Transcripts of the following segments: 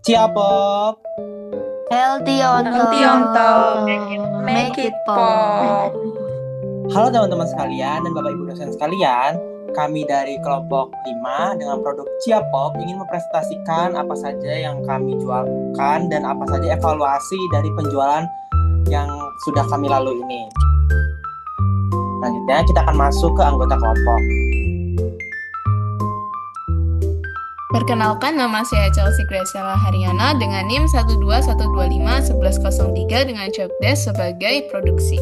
Ciapop. Healthy on Healthy on top, top, make make it it pop. pop. Halo teman-teman sekalian dan Bapak Ibu dosen sekalian. Kami dari kelompok 5 dengan produk Ciapop ingin mempresentasikan apa saja yang kami jualkan dan apa saja evaluasi dari penjualan yang sudah kami lalui ini. Selanjutnya kita akan masuk ke anggota kelompok. Perkenalkan, nama saya Chelsea Graciela Haryana dengan NIM 121251103 dengan jobdesk sebagai produksi.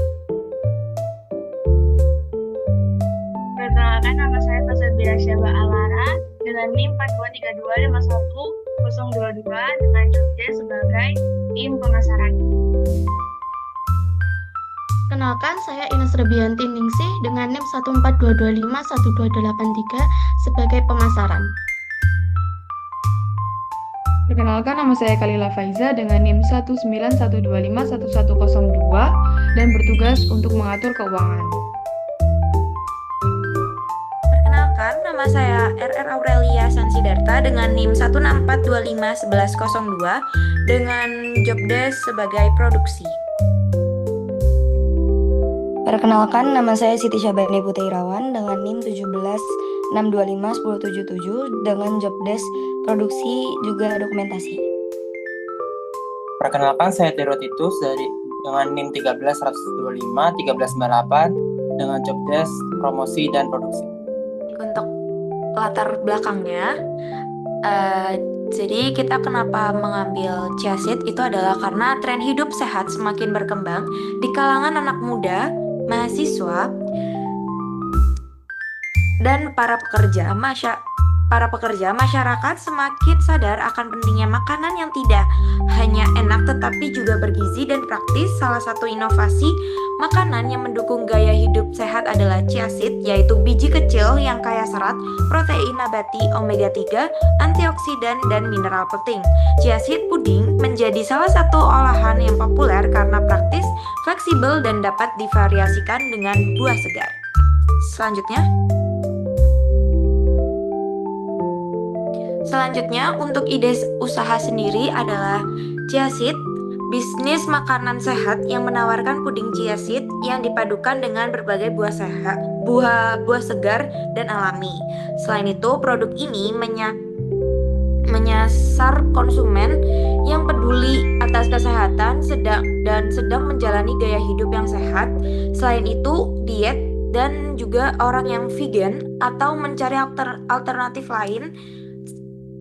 Perkenalkan, nama saya Fasabila Syaba Alara dengan NIM 423251022 dengan jobdesk sebagai tim pemasaran. Kenalkan, saya Ines Rebianti Ningsih dengan NIM 142251283 sebagai pemasaran. Perkenalkan, nama saya Kalila Faiza dengan NIM 191251102 dan bertugas untuk mengatur keuangan. Perkenalkan, nama saya RR Aurelia Sansidarta dengan NIM 164251102 dengan jobdesk sebagai produksi. Perkenalkan, nama saya Siti Syabani Putri Irawan dengan NIM 176251077 dengan jobdesk produksi juga dokumentasi. Perkenalkan, saya Tero Titus dengan NIM 131251398 dengan jobdesk promosi dan produksi. Untuk latar belakangnya, jadi kita kenapa mengambil Ciasit itu adalah karena tren hidup sehat semakin berkembang di kalangan anak muda, mahasiswa, dan para pekerja masyarakat semakin sadar akan pentingnya makanan yang tidak hanya enak tetapi juga bergizi dan praktis. Salah satu inovasi makanan yang mendukung gaya hidup sehat adalah Ciasit, yaitu biji kecil yang kaya serat, protein nabati, omega 3, antioksidan, dan mineral penting. Ciasit puding menjadi salah satu olahan yang populer karena praktis, fleksibel, dan dapat divariasikan dengan buah segar. Selanjutnya, untuk ide usaha sendiri adalah Ciasit, bisnis makanan sehat yang menawarkan puding Ciasit yang dipadukan dengan berbagai buah segar dan alami. Selain itu, produk ini menyasar konsumen yang peduli atas kesehatan dan sedang menjalani gaya hidup yang sehat. Selain itu, diet dan juga orang yang vegan atau mencari alternatif lain.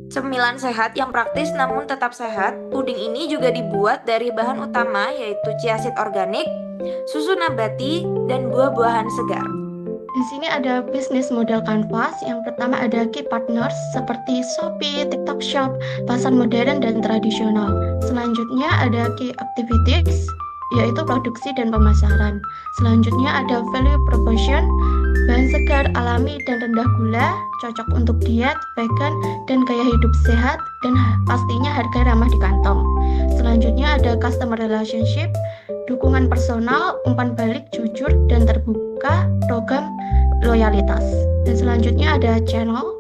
Cemilan sehat yang praktis namun tetap sehat. Puding ini juga dibuat dari bahan utama yaitu Ciasit organik, susu nabati, dan buah-buahan segar. Di sini ada bisnis model kanvas. Yang pertama ada key partners seperti Shopee, TikTok Shop, pasar modern dan tradisional. Selanjutnya ada key activities, yaitu produksi dan pemasaran. Selanjutnya ada value proposition, bahan segar, alami, dan rendah gula, cocok untuk diet, vegan, dan gaya hidup sehat, dan pastinya harga ramah di kantong. Selanjutnya ada customer relationship, dukungan personal, umpan balik jujur dan terbuka, program loyalitas. Dan selanjutnya ada channel,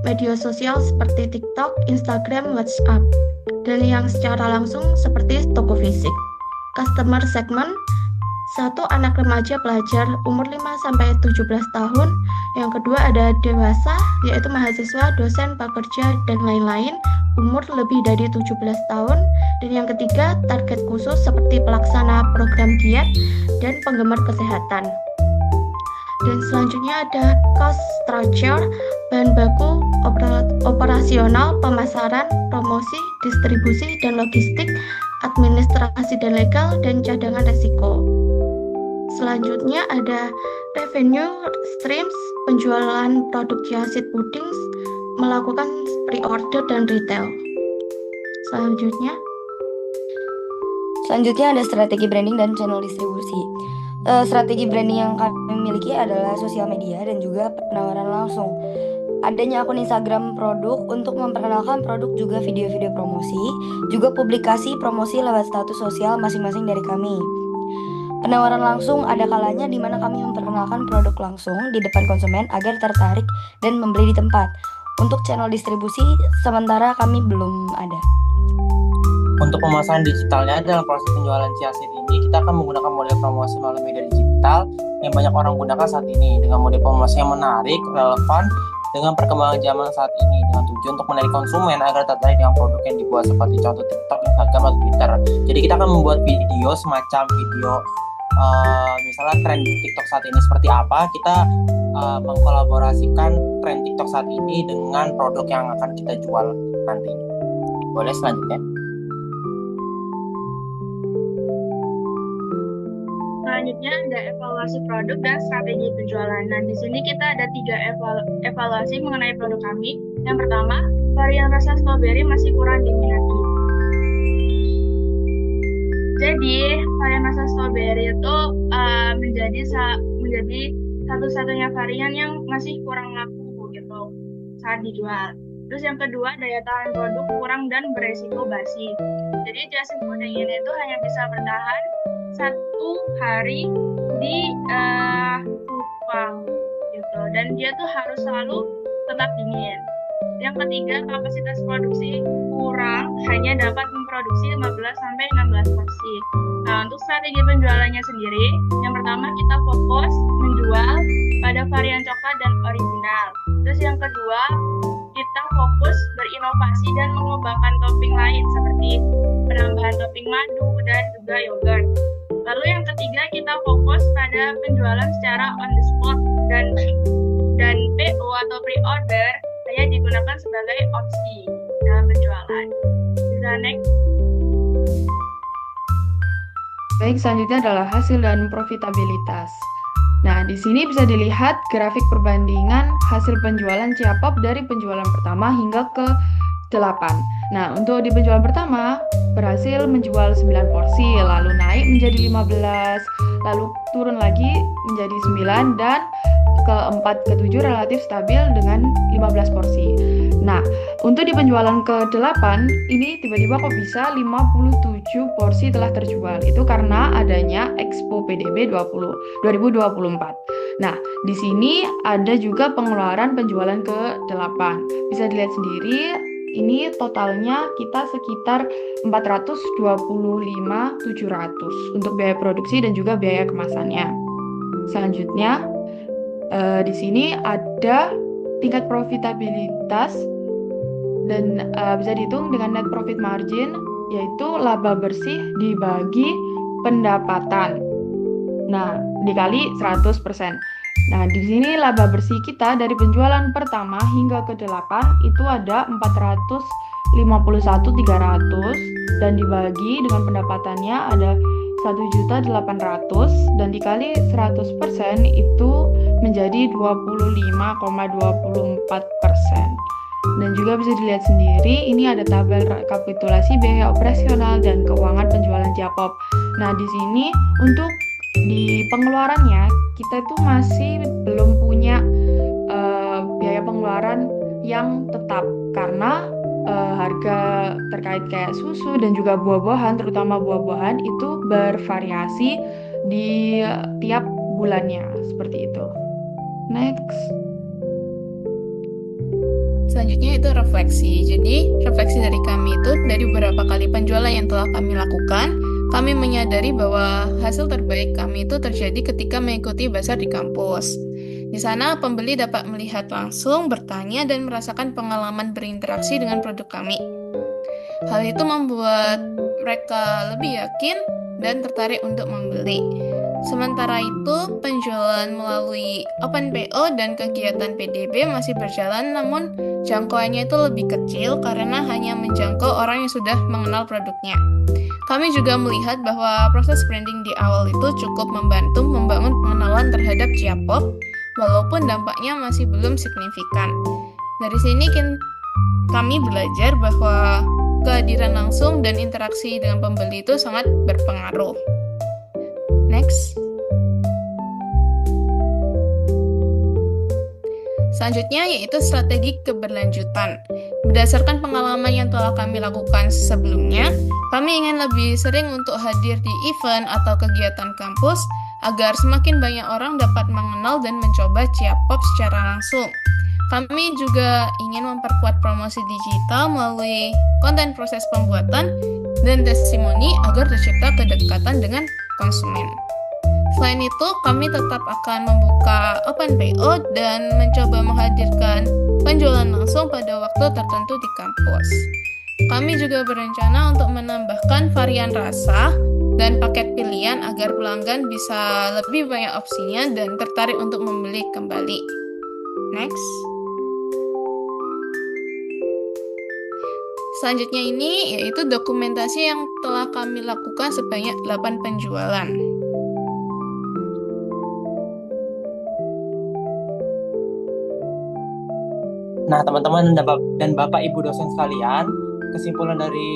media sosial seperti TikTok, Instagram, WhatsApp, dan yang secara langsung seperti toko fisik. Customer segment, 1. Anak remaja pelajar umur 5-17 tahun. Yang kedua ada dewasa, yaitu mahasiswa, dosen, pekerja, dan lain-lain, umur lebih dari 17 tahun. Dan yang ketiga, target khusus seperti pelaksana program diet dan penggemar kesehatan. Dan selanjutnya ada cost structure, bahan baku, operasional, pemasaran, promosi, distribusi, dan logistik, administrasi dan legal, dan cadangan resiko. Selanjutnya ada revenue streams, penjualan produk Ciasit Pudings, melakukan pre-order dan retail. Selanjutnya ada strategi branding dan channel distribusi. Strategi branding yang kami miliki adalah sosial media dan juga penawaran langsung. Adanya akun Instagram produk untuk memperkenalkan produk, juga video-video promosi, juga publikasi promosi lewat status sosial masing-masing dari kami. Penawaran langsung ada kalanya di mana kami memperkenalkan produk langsung di depan konsumen agar tertarik dan membeli di tempat. Untuk channel distribusi sementara kami belum ada. Untuk pemasaran digitalnya dalam proses penjualan Ciasit ini, kita akan menggunakan model promosi melalui media digital yang banyak orang gunakan saat ini dengan model promosi yang menarik, relevan dengan perkembangan zaman saat ini dengan tujuan untuk menarik konsumen agar tertarik dengan produk yang dibuat seperti contoh TikTok, Instagram, atau Twitter. Jadi kita akan membuat video semacam video misalnya tren di TikTok saat ini seperti apa, kita mengkolaborasikan tren TikTok saat ini dengan produk yang akan kita jual nantinya. Boleh selanjutnya. Selanjutnya ada evaluasi produk dan strategi penjualan. Nah, di sini kita ada 3 evaluasi mengenai produk kami. Yang pertama, varian rasa stroberi masih kurang diminati. Jadi, varian rasa stroberi itu menjadi satu-satunya varian yang masih kurang laku gitu saat dijual. Terus yang kedua, daya tahan produk kurang dan beresiko basi. Jadi Ciasit puding ini itu hanya bisa bertahan 1 hari di kupang gitu, dan dia tuh harus selalu tetap dingin. Yang ketiga, kapasitas produksi kurang, hanya dapat memproduksi 15-16 porsi. Nah, untuk strategi penjualannya sendiri, yang pertama kita fokus menjual pada varian coklat dan original. Terus yang kedua, kita fokus berinovasi dan mengembangkan topping lain seperti penambahan topping madu dan juga yogurt. Lalu yang ketiga, kita fokus pada penjualan secara on the spot dan PO atau pre-order hanya digunakan sebagai opsi dalam penjualan. Bisa next. Baik, selanjutnya adalah hasil dan profitabilitas. Nah, di sini bisa dilihat grafik perbandingan hasil penjualan Ciapop dari penjualan pertama hingga ke 8. Nah, untuk di penjualan pertama berhasil menjual 9 porsi, lalu naik menjadi 15, lalu turun lagi menjadi 9, dan keempat, ke-7 relatif stabil dengan 15 porsi. Nah, untuk di penjualan ke-8 ini tiba-tiba kok bisa 57 porsi telah terjual. Itu karena adanya Expo PDB 2024. Nah, di sini ada juga pengeluaran penjualan ke-8. Bisa dilihat sendiri, ini totalnya kita sekitar 425.700 untuk biaya produksi dan juga biaya kemasannya. Selanjutnya, di sini ada tingkat profitabilitas dan bisa dihitung dengan net profit margin, yaitu laba bersih dibagi pendapatan. Nah, dikali 100%. Nah, di sini laba bersih kita dari penjualan pertama hingga ke-8 itu ada 451.300 dan dibagi dengan pendapatannya ada 1.800.000 dan dikali 100% itu menjadi 25,24%. Dan juga bisa dilihat sendiri, ini ada tabel rekapitulasi biaya operasional dan keuangan penjualan Ciapop. Nah, di sini untuk di pengeluarannya kita itu masih belum punya biaya pengeluaran yang tetap karena harga terkait kayak susu dan juga buah-buahan, terutama buah-buahan itu bervariasi di tiap bulannya seperti itu. Next. Selanjutnya itu refleksi. Jadi, refleksi dari kami itu dari beberapa kali penjualan yang telah kami lakukan, kami menyadari bahwa hasil terbaik kami itu terjadi ketika mengikuti bazar di kampus. Di sana, pembeli dapat melihat langsung, bertanya, dan merasakan pengalaman berinteraksi dengan produk kami. Hal itu membuat mereka lebih yakin dan tertarik untuk membeli. Sementara itu, penjualan melalui Open PO dan kegiatan PDB masih berjalan, namun jangkauannya itu lebih kecil karena hanya menjangkau orang yang sudah mengenal produknya. Kami juga melihat bahwa proses branding di awal itu cukup membantu membangun pengenalan terhadap Ciapop, walaupun dampaknya masih belum signifikan. Dari sini kami belajar bahwa kehadiran langsung dan interaksi dengan pembeli itu sangat berpengaruh. Next. Selanjutnya yaitu strategi keberlanjutan. Berdasarkan pengalaman yang telah kami lakukan sebelumnya, kami ingin lebih sering untuk hadir di event atau kegiatan kampus agar semakin banyak orang dapat mengenal dan mencoba Ciapop secara langsung. Kami juga ingin memperkuat promosi digital melalui konten proses pembuatan dan testimoni agar tercipta kedekatan dengan konsumen. Selain itu, kami tetap akan membuka open PO dan mencoba menghadirkan penjualan langsung pada waktu tertentu di kampus. Kami juga berencana untuk menambahkan varian rasa dan paket pilihan agar pelanggan bisa lebih banyak opsinya dan tertarik untuk membeli kembali. Next. Selanjutnya ini yaitu dokumentasi yang telah kami lakukan sebanyak 8 penjualan. Nah, teman-teman dan Bapak Ibu dosen sekalian, kesimpulan dari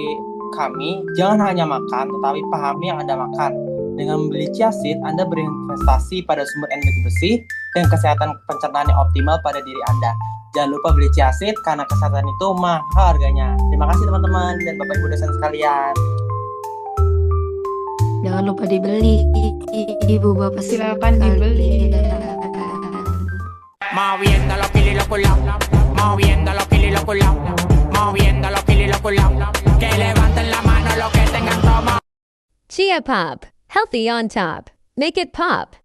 kami, jangan hanya makan, tetapi pahami yang Anda makan. Dengan membeli chia seed, Anda berinvestasi pada sumber energi bersih dan kesehatan pencernaan yang optimal pada diri Anda. Jangan lupa beli chia seed karena kesehatan itu mahal harganya. Terima kasih teman-teman dan Bapak Ibu dosen sekalian. Jangan lupa dibeli, Ibu Bapak Silakan dibeli. Moviendo los kilos y los culos, moviendo los kilos y los culos, moviendo los kilos y los culos, que levanten la mano los que tengan como. Chia Pop, healthy on top. Make it pop.